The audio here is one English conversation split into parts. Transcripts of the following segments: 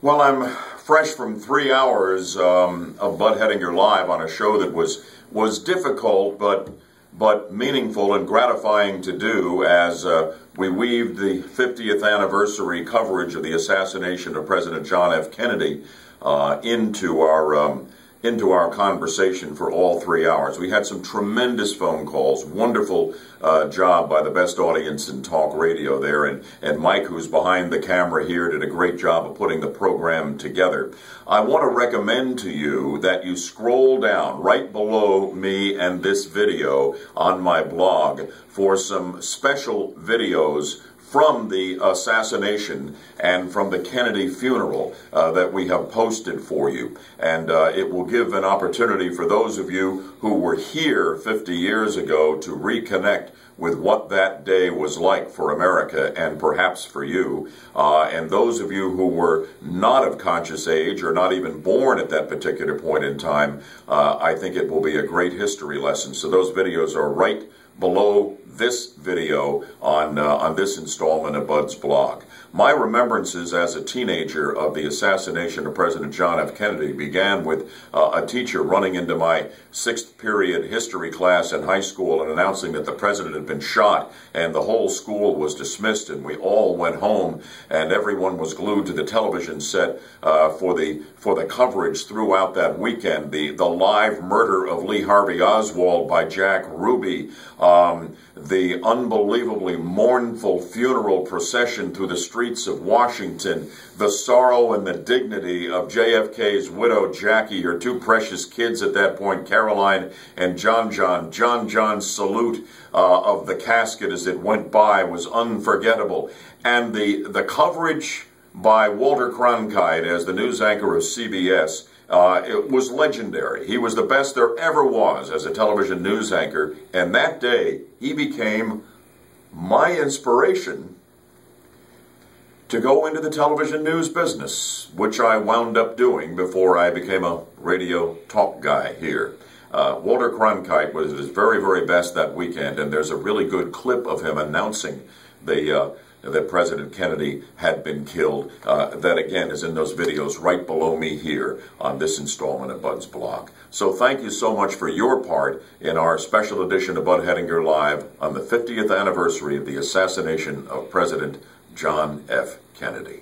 Well, I'm fresh from 3 hours of Bud Hettinger Live on a show that was difficult but meaningful and gratifying to do as we weaved the 50th anniversary coverage of the assassination of President John F. Kennedy into our conversation for all 3 hours. We had some tremendous phone calls, wonderful job by the best audience in talk radio there, and Mike, who's behind the camera here, did a great job of putting the program together. I want to recommend to you that you scroll down right below me and this video on my blog for some special videos from the assassination and from the Kennedy funeral that we have posted for you. And it will give an opportunity for those of you who were here 50 years ago to reconnect with what that day was like for America and perhaps for you. And those of you who were not of conscious age or not even born at that particular point in time, I think it will be a great history lesson. So those videos are right below this video on this installment of Bud's blog. My remembrances as a teenager of the assassination of President John F. Kennedy began with a teacher running into my 6th period history class in high school and announcing that the president had been shot, and the whole school was dismissed, and we all went home, and everyone was glued to the television set for the coverage throughout that weekend. The live murder of Lee Harvey Oswald by Jack Ruby, the unbelievably mournful funeral procession through the streets of Washington, the sorrow and the dignity of JFK's widow, Jackie, her two precious kids at that point, Caroline and John. John's salute of the casket as it went by was unforgettable. And the coverage by Walter Cronkite as the news anchor of CBS, it was legendary. He was the best there ever was as a television news anchor, and that day he became my inspiration to go into the television news business, which I wound up doing before I became a radio talk guy here. Walter Cronkite was at his very, very best that weekend, and there's a really good clip of him announcing that President Kennedy had been killed. That, again, is in those videos right below me here on this installment of Bud's blog. So thank you so much for your part in our special edition of Bud Hettinger Live on the 50th anniversary of the assassination of President John F. Kennedy.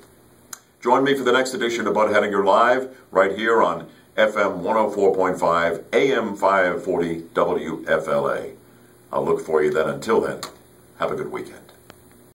Join me for the next edition of Bud Hettinger Live right here on FM 104.5, AM 540 WFLA. I'll look for you then. Until then, have a good weekend.